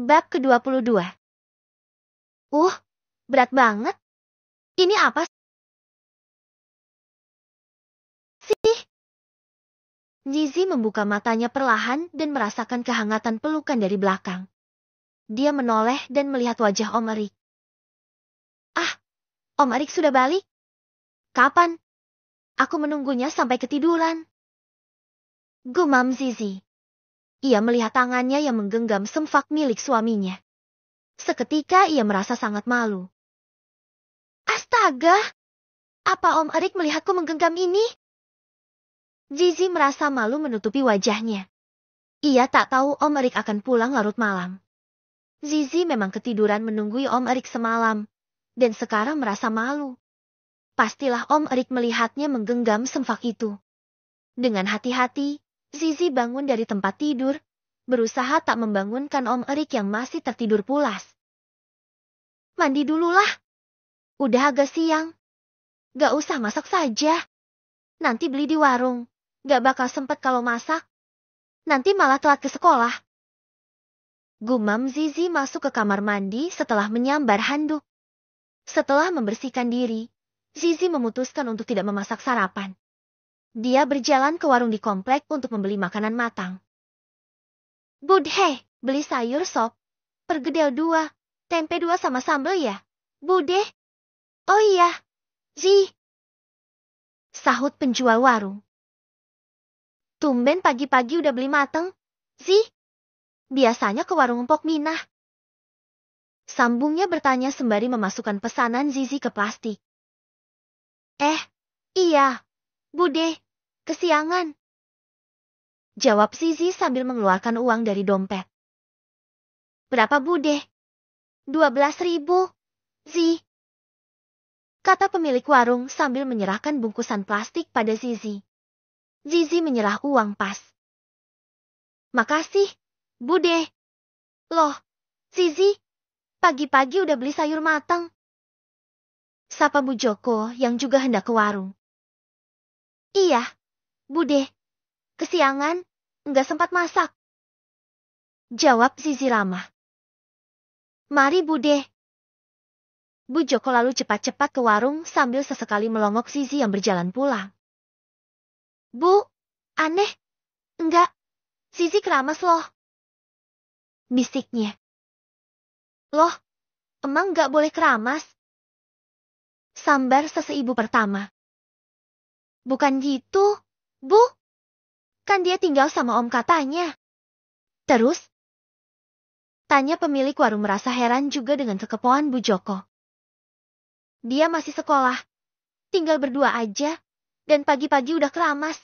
Bab ke-22. Berat banget. Ini apa sih? Zizi membuka matanya perlahan dan merasakan kehangatan pelukan dari belakang. Dia menoleh dan melihat wajah Om Erik. Om Erik sudah balik? Kapan? Aku menunggunya sampai ketiduran. Gumam Zizi. Ia melihat tangannya yang menggenggam semfak milik suaminya. Seketika ia merasa sangat malu. Astaga! Apa Om Erik melihatku menggenggam ini? Zizi merasa malu menutupi wajahnya. Ia tak tahu Om Erik akan pulang larut malam. Zizi memang ketiduran menunggui Om Erik semalam, dan sekarang merasa malu. Pastilah Om Erik melihatnya menggenggam semfak itu. Dengan hati-hati, Zizi bangun dari tempat tidur, berusaha tak membangunkan Om Erik yang masih tertidur pulas. Mandi dululah. Udah agak siang. Gak usah masak saja. Nanti beli di warung. Gak bakal sempet kalau masak. Nanti malah telat ke sekolah. Gumam Zizi masuk ke kamar mandi setelah menyambar handuk. Setelah membersihkan diri, Zizi memutuskan untuk tidak memasak sarapan. Dia berjalan ke warung di komplek untuk membeli makanan matang. Budhe, beli sayur sop, pergedel 2, tempe 2 sama sambal ya? Bude? Oh iya, Zi. Sahut penjual warung. Tumben pagi-pagi udah beli mateng, Zi. Biasanya ke warung Empok Minah. Sambungnya bertanya sembari memasukkan pesanan Zizi ke plastik. Iya, Bude, kesiangan. Jawab Zizi sambil mengeluarkan uang dari dompet. Berapa Bude? 12.000, Zi. Kata pemilik warung sambil menyerahkan bungkusan plastik pada Zizi. Zizi menyerah uang pas. Makasih, Bude. Loh, Zizi, pagi-pagi udah beli sayur matang. Sapa Bu Joko yang juga hendak ke warung. Iya, Bude. Kesiangan, nggak sempat masak. Jawab Zizi ramah. Mari Bude. Bu Joko lalu cepat-cepat ke warung sambil sesekali melongok Zizi yang berjalan pulang. Bu, aneh. Enggak, Zizi keramas loh. Bisiknya. Loh, emang nggak boleh keramas? Sambar seseibu pertama. Bukan gitu, Bu. Kan dia tinggal sama Om katanya. Terus? Tanya pemilik warung merasa heran juga dengan kekepoan Bu Joko. Dia masih sekolah, tinggal berdua aja, dan pagi-pagi udah keramas.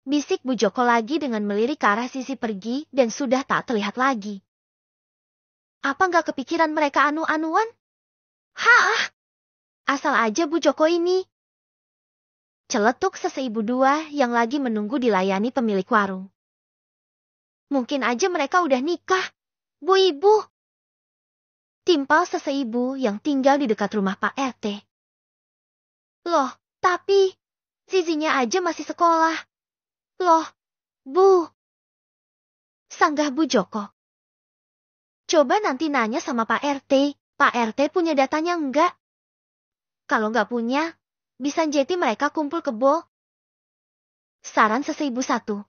Bisik Bu Joko lagi dengan melirik ke arah Zizi pergi dan sudah tak terlihat lagi. Apa nggak kepikiran mereka anu-anuan? Asal aja Bu Joko ini. Celetuk seseibu 2 yang lagi menunggu dilayani pemilik warung. Mungkin aja mereka udah nikah, Bu Ibu. Timpal seseibu yang tinggal di dekat rumah Pak RT. Loh, tapi Zizinya aja masih sekolah. Loh, Bu. Sanggah Bu Joko. Coba nanti nanya sama Pak RT. Pak RT punya datanya enggak? Kalau nggak punya, bisa jadi mereka kumpul kebo. Saran seseibu 1.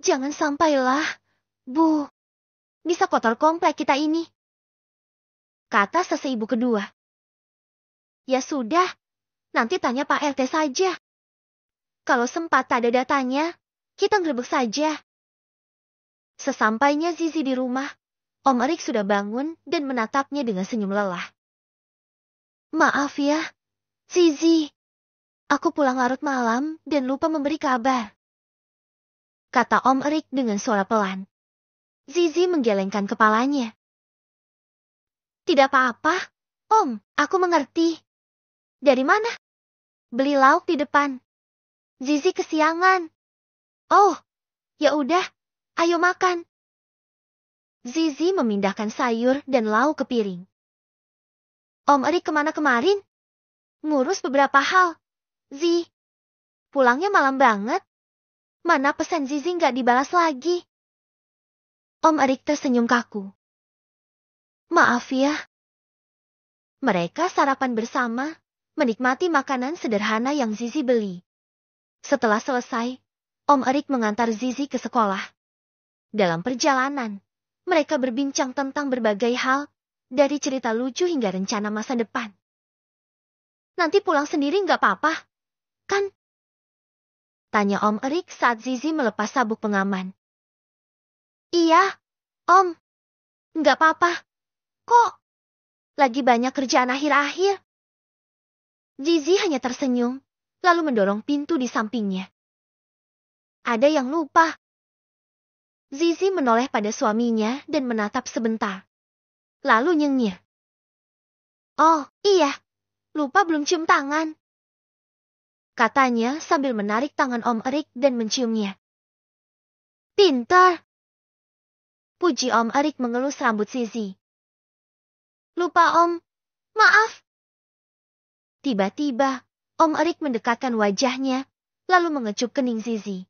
Jangan sampailah, Bu. Bisa kotor komplek kita ini. Kata seseibu kedua. Ya sudah, nanti tanya Pak RT saja. Kalau sempat tak ada datanya, kita ngerebek saja. Sesampainya Zizi di rumah, Om Erik sudah bangun dan menatapnya dengan senyum lelah. Maaf ya, Zizi. Aku pulang larut malam dan lupa memberi kabar. Kata Om Erik dengan suara pelan. Zizi menggelengkan kepalanya. Tidak apa-apa, Om, aku mengerti. Dari mana? Beli lauk di depan. Zizi kesiangan. Oh, ya udah, ayo makan. Zizi memindahkan sayur dan lauk ke piring. Om Erik kemana kemarin? Ngurus beberapa hal. Zi, pulangnya malam banget. Mana pesan Zizi nggak dibalas lagi? Om Erik tersenyum kaku. Maaf ya. Mereka sarapan bersama, menikmati makanan sederhana yang Zizi beli. Setelah selesai, Om Erik mengantar Zizi ke sekolah. Dalam perjalanan, mereka berbincang tentang berbagai hal, dari cerita lucu hingga rencana masa depan. Nanti pulang sendiri nggak apa-apa, kan? Tanya Om Erik saat Zizi melepas sabuk pengaman. Iya, Om. Nggak apa-apa. Kok? Lagi banyak kerjaan akhir-akhir. Zizi hanya tersenyum, lalu mendorong pintu di sampingnya. Ada yang lupa. Zizi menoleh pada suaminya dan menatap sebentar. Lalu nyengir. Oh, iya. Lupa belum cium tangan. Katanya sambil menarik tangan Om Erik dan menciumnya. Pintar. Puji Om Erik mengelus rambut Zizi. Lupa Om. Maaf. Tiba-tiba, Om Erik mendekatkan wajahnya, lalu mengecup kening Zizi.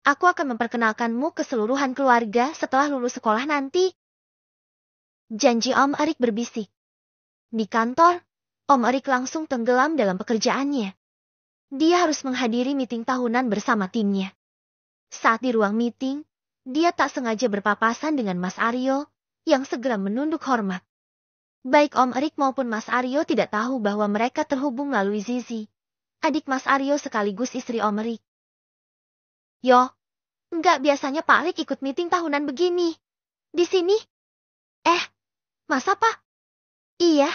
Aku akan memperkenalkanmu ke seluruhan keluarga setelah lulus sekolah nanti. Janji Om Erik berbisik. Di kantor, Om Erik langsung tenggelam dalam pekerjaannya. Dia harus menghadiri meeting tahunan bersama timnya. Saat di ruang meeting, dia tak sengaja berpapasan dengan Mas Aryo, yang segera menunduk hormat. Baik Om Erik maupun Mas Aryo tidak tahu bahwa mereka terhubung melalui Zizi, adik Mas Aryo sekaligus istri Om Erik. Yo, enggak biasanya Pak Erik ikut meeting tahunan begini. Di sini? Masa Pak? Iya.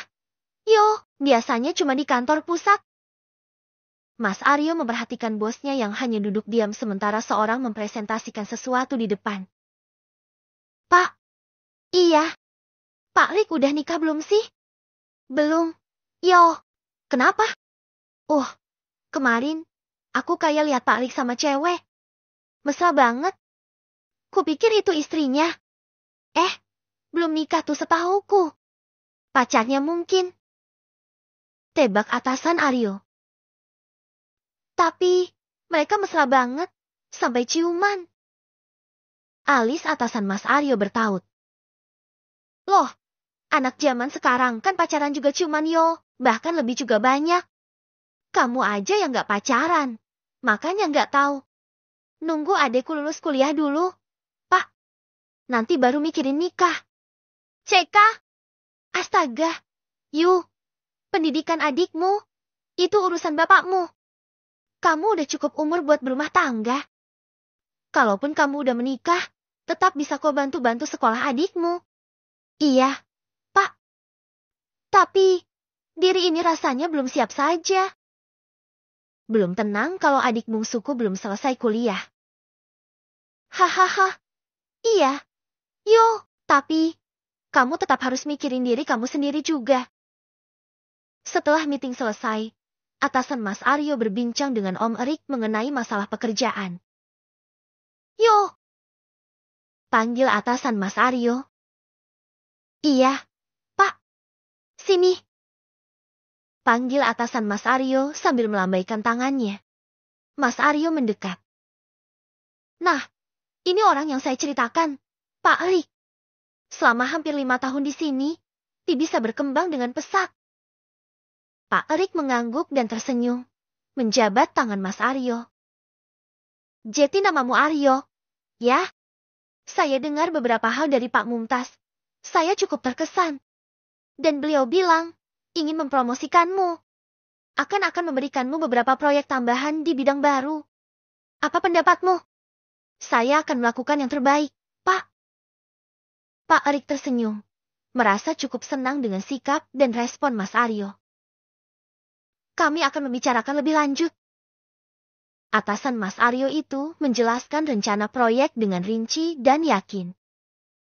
Yo, biasanya cuma di kantor pusat. Mas Aryo memperhatikan bosnya yang hanya duduk diam sementara seorang mempresentasikan sesuatu di depan. Pak. Iya. Pak Erik udah nikah belum sih? Belum. Yo. Kenapa? Kemarin, aku kayak lihat Pak Erik sama cewek. Mesra banget. Kupikir itu istrinya. Belum nikah tuh setahuku. Pacarnya mungkin. Tebak atasan Aryo. Tapi, mereka mesra banget. Sampai ciuman. Alis atasan Mas Aryo bertaut. Loh, anak zaman sekarang kan pacaran juga ciuman yo. Bahkan lebih juga banyak. Kamu aja yang gak pacaran. Makanya gak tahu. Nunggu adekku lulus kuliah dulu. Pak. Nanti baru mikirin nikah. CK. Astaga. Yuh. Pendidikan adikmu. Itu urusan bapakmu. Kamu udah cukup umur buat berumah tangga. Kalaupun kamu udah menikah, tetap bisa kok bantu-bantu sekolah adikmu. Iya, Pak. Tapi, diri ini rasanya belum siap saja. Belum tenang kalau adik bungsuku belum selesai kuliah. Hahaha. Iya. Yo, tapi, kamu tetap harus mikirin diri kamu sendiri juga. Setelah meeting selesai, atasan Mas Aryo berbincang dengan Om Erik mengenai masalah pekerjaan. Yo. Panggil atasan Mas Aryo. Iya, Pak. Sini. Panggil atasan Mas Aryo sambil melambaikan tangannya. Mas Aryo mendekat. Nah, ini orang yang saya ceritakan, Pak Erik. Selama hampir 5 tahun di sini, dia bisa berkembang dengan pesat. Pak Erik mengangguk dan tersenyum, menjabat tangan Mas Aryo. Jadi namamu Aryo, ya? Saya dengar beberapa hal dari Pak Mumtaz. Saya cukup terkesan. Dan beliau bilang, ingin mempromosikanmu. Akan memberikanmu beberapa proyek tambahan di bidang baru. Apa pendapatmu? Saya akan melakukan yang terbaik, Pak. Pak Erik tersenyum, merasa cukup senang dengan sikap dan respon Mas Aryo. Kami akan membicarakan lebih lanjut. Atasan Mas Aryo itu menjelaskan rencana proyek dengan rinci dan yakin.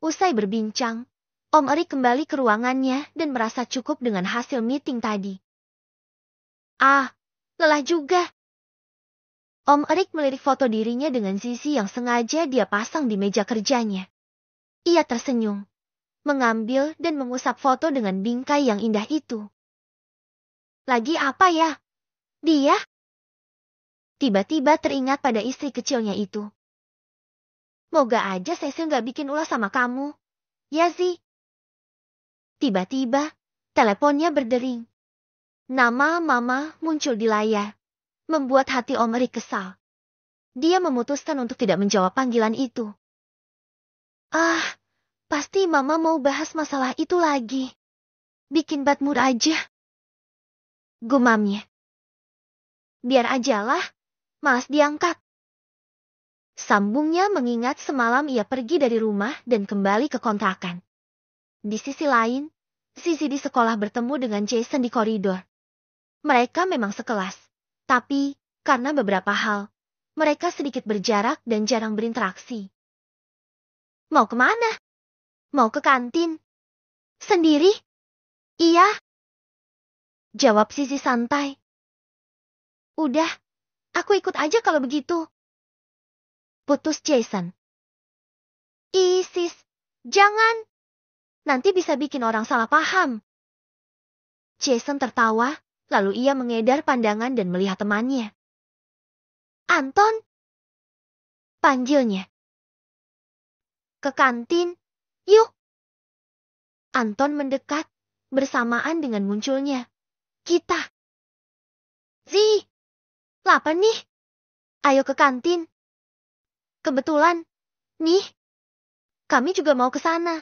Usai berbincang, Om Erik kembali ke ruangannya dan merasa cukup dengan hasil meeting tadi. Lelah juga. Om Erik melirik foto dirinya dengan Zizi yang sengaja dia pasang di meja kerjanya. Ia tersenyum, mengambil dan mengusap foto dengan bingkai yang indah itu. Lagi apa ya? Dia? Tiba-tiba teringat pada istri kecilnya itu. Moga aja Cecil nggak bikin ulah sama kamu. Ya, Zi. Tiba-tiba, teleponnya berdering. Nama Mama muncul di layar, membuat hati Om Erik kesal. Dia memutuskan untuk tidak menjawab panggilan itu. Ah, pasti Mama mau bahas masalah itu lagi. Bikin bad mood aja. Gumamnya. Biar ajalah, malas diangkat. Sambungnya mengingat semalam ia pergi dari rumah dan kembali ke kontrakan. Di sisi lain, Zizi di sekolah bertemu dengan Jason di koridor. Mereka memang sekelas, tapi karena beberapa hal, mereka sedikit berjarak dan jarang berinteraksi. Mau kemana? Mau ke kantin? Sendiri? Iya. Jawab Zizi santai. Udah, aku ikut aja kalau begitu. Putus Jason. Sis, jangan. Nanti bisa bikin orang salah paham. Jason tertawa, lalu ia mengedar pandangan dan melihat temannya. Anton? Panggilnya. Ke kantin, yuk. Anton mendekat, bersamaan dengan munculnya kita. Zi, lapar nih. Ayo ke kantin. Kebetulan, nih, kami juga mau ke sana.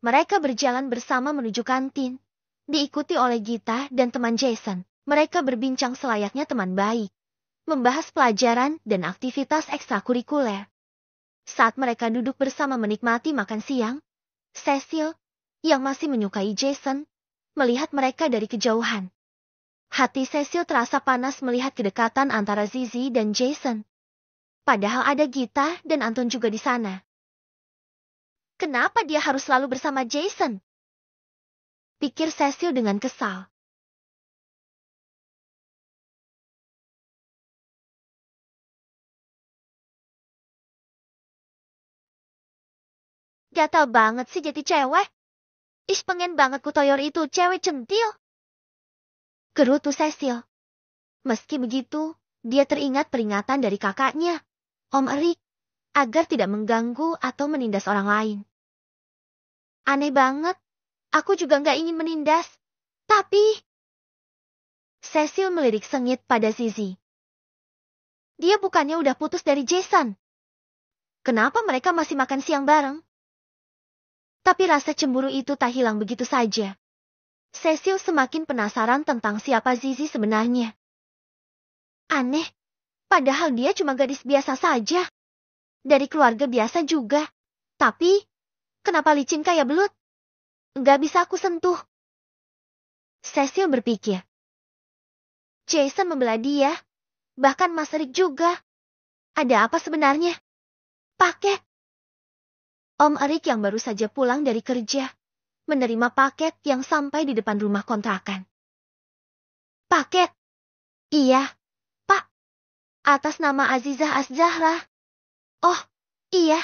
Mereka berjalan bersama menuju kantin, diikuti oleh Gita dan teman Jason. Mereka berbincang selayaknya teman baik, membahas pelajaran dan aktivitas ekstrakurikuler. Saat mereka duduk bersama menikmati makan siang, Cecil, yang masih menyukai Jason, melihat mereka dari kejauhan. Hati Cecil terasa panas melihat kedekatan antara Zizi dan Jason. Padahal ada Gita dan Anton juga di sana. Kenapa dia harus selalu bersama Jason? Pikir Cecil dengan kesal. Gatal banget sih jadi cewek. Ih, pengen banget kutoyor itu cewek centil. Gerutu Cecil. Meski begitu, dia teringat peringatan dari kakaknya, Om Erik, agar tidak mengganggu atau menindas orang lain. Aneh banget. Aku juga nggak ingin menindas. Tapi... Cecil melirik sengit pada Zizi. Dia bukannya udah putus dari Jason. Kenapa mereka masih makan siang bareng? Tapi rasa cemburu itu tak hilang begitu saja. Cecil semakin penasaran tentang siapa Zizi sebenarnya. Aneh, padahal dia cuma gadis biasa saja. Dari keluarga biasa juga. Tapi, kenapa licin kayak belut? Nggak bisa aku sentuh. Cecil berpikir. Jason membela dia, bahkan Mas Erik juga. Ada apa sebenarnya? Paket. Om Erik yang baru saja pulang dari kerja, menerima paket yang sampai di depan rumah kontrakan. Paket? Iya, Pak. Atas nama Azizah Az-Zahra. Oh, iya,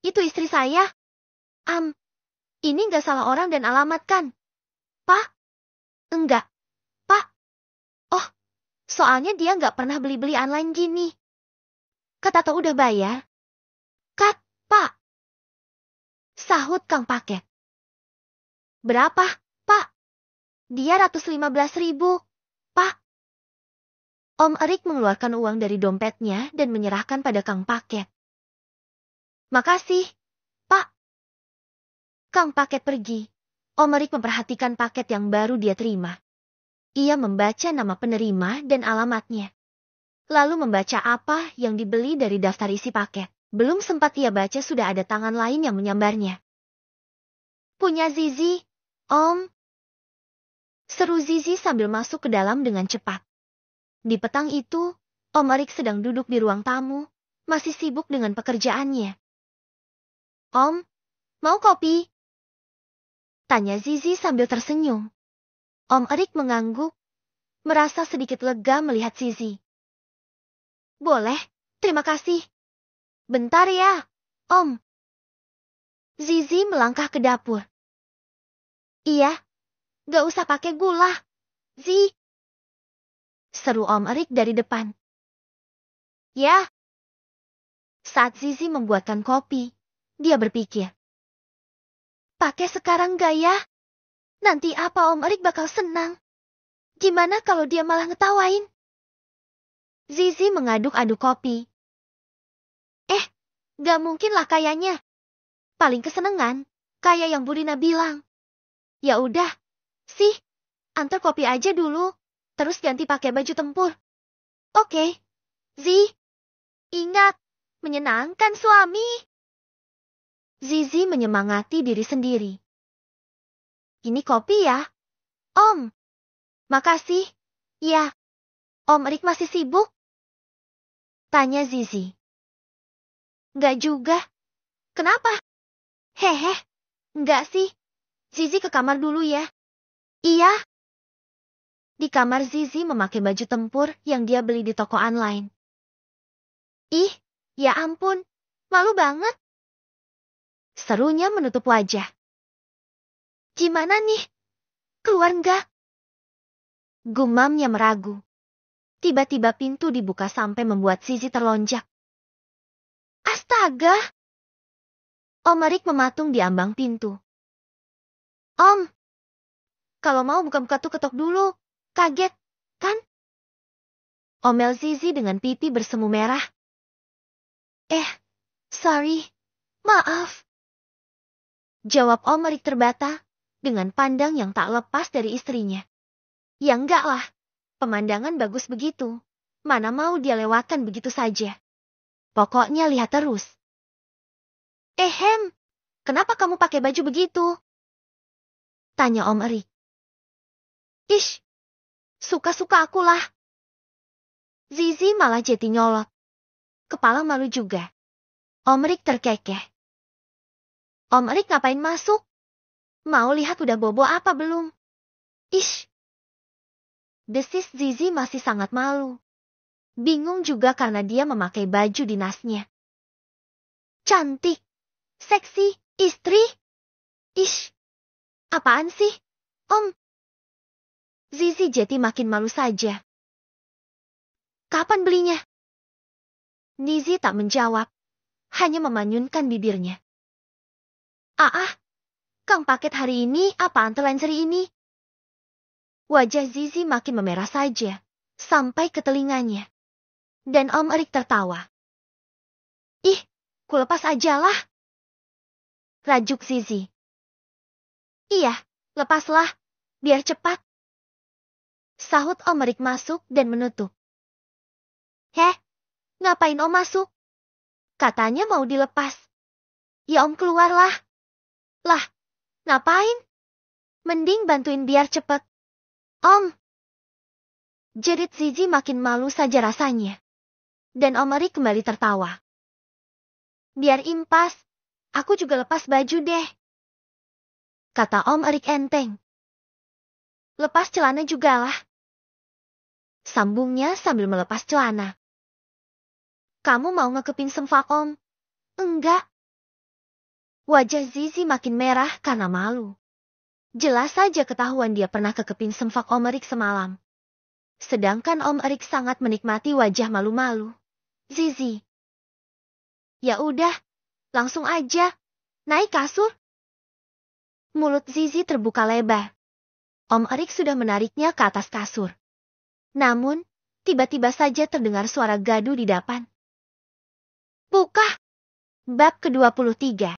itu istri saya. Ini nggak salah orang dan alamat kan? Pak? Enggak, Pak. Oh, soalnya dia nggak pernah beli-beli online gini. Kata Tato udah bayar. Kat, Pak. Sahut Kang Paket. Berapa, Pak? Dia 115.000, Pak. Om Erik mengeluarkan uang dari dompetnya dan menyerahkan pada Kang Paket. Makasih, Pak. Kang Paket pergi. Om Erik memperhatikan paket yang baru dia terima. Ia membaca nama penerima dan alamatnya. Lalu membaca apa yang dibeli dari daftar isi paket. Belum sempat ia baca sudah ada tangan lain yang menyambarnya. Punya Zizi, Om. Seru Zizi sambil masuk ke dalam dengan cepat. Di petang itu, Om Erik sedang duduk di ruang tamu, masih sibuk dengan pekerjaannya. Om, mau kopi? Tanya Zizi sambil tersenyum. Om Erik mengangguk, merasa sedikit lega melihat Zizi. Boleh, terima kasih. Bentar ya, Om. Zizi melangkah ke dapur. Iya, gak usah pakai gula, Zi. Seru Om Erik dari depan. Ya. Saat Zizi membuatkan kopi, dia berpikir, pakai sekarang gak ya? Nanti apa Om Erik bakal senang? Gimana kalau dia malah ngetawain? Zizi mengaduk-aduk kopi. Gak mungkin lah kayaknya. Paling kesenengan, kayak yang Bu Rina bilang. Ya udah, sih, antar kopi aja dulu, terus ganti pakai baju tempur. Oke, Zi. Ingat, menyenangkan suami. Zizi menyemangati diri sendiri. Ini kopi ya, Om. Makasih. Ya, Om Erik masih sibuk? Tanya Zizi. Enggak juga. Kenapa? Hehe, enggak sih. Zizi ke kamar dulu ya. Iya. Di kamar Zizi memakai baju tempur yang dia beli di toko online. Ih, ya ampun, malu banget. Serunya menutup wajah. Gimana nih? Keluar enggak? Gumamnya meragu. Tiba-tiba pintu dibuka sampai membuat Zizi terlonjak. Astaga! Om Erik mematung di ambang pintu. Om, kalau mau buka-buka tuh ketok dulu. Kaget, kan? Omel Zizi dengan pipi bersemu merah. Sorry, maaf. Jawab Om Erik terbata, dengan pandang yang tak lepas dari istrinya. Ya enggak lah, pemandangan bagus begitu. Mana mau dia lewatkan begitu saja. Pokoknya lihat terus. Kenapa kamu pakai baju begitu? Tanya Om Erik. Ish, suka-suka akulah. Zizi malah jadi nyolot. Kepala malu juga. Om Erik terkekeh. Om Erik ngapain masuk? Mau lihat udah bobo apa belum? Ish. Desis Zizi masih sangat malu. Bingung juga karena dia memakai baju dinasnya. Cantik. Seksi. Istri. Ish. Apaan sih, Om? Zizi jadi makin malu saja. Kapan belinya? Nizi tak menjawab. Hanya memanyunkan bibirnya. Kang paket hari ini apaan telanjeri ini? Wajah Zizi makin memerah saja, sampai ke telinganya. Dan Om Erik tertawa. Ih, kulepas ajalah. Rajuk Zizi. Iya, lepaslah, biar cepat. Sahut Om Erik masuk dan menutup. Ngapain Om masuk? Katanya mau dilepas. Ya Om keluarlah. Lah, ngapain? Mending bantuin biar cepet. Om. Jerit Zizi makin malu saja rasanya. Dan Om Erik kembali tertawa. Biar impas, aku juga lepas baju deh. Kata Om Erik enteng. Lepas celana juga lah. Sambungnya sambil melepas celana. Kamu mau ngekepin semfak Om? Enggak. Wajah Zizi makin merah karena malu. Jelas saja ketahuan dia pernah kekepin semfak Om Erik semalam. Sedangkan Om Erik sangat menikmati wajah malu-malu Zizi. Ya udah, langsung aja. Naik kasur. Mulut Zizi terbuka lebar. Om Erik sudah menariknya ke atas kasur. Namun, tiba-tiba saja terdengar suara gaduh di depan. Buka. Bab ke-23.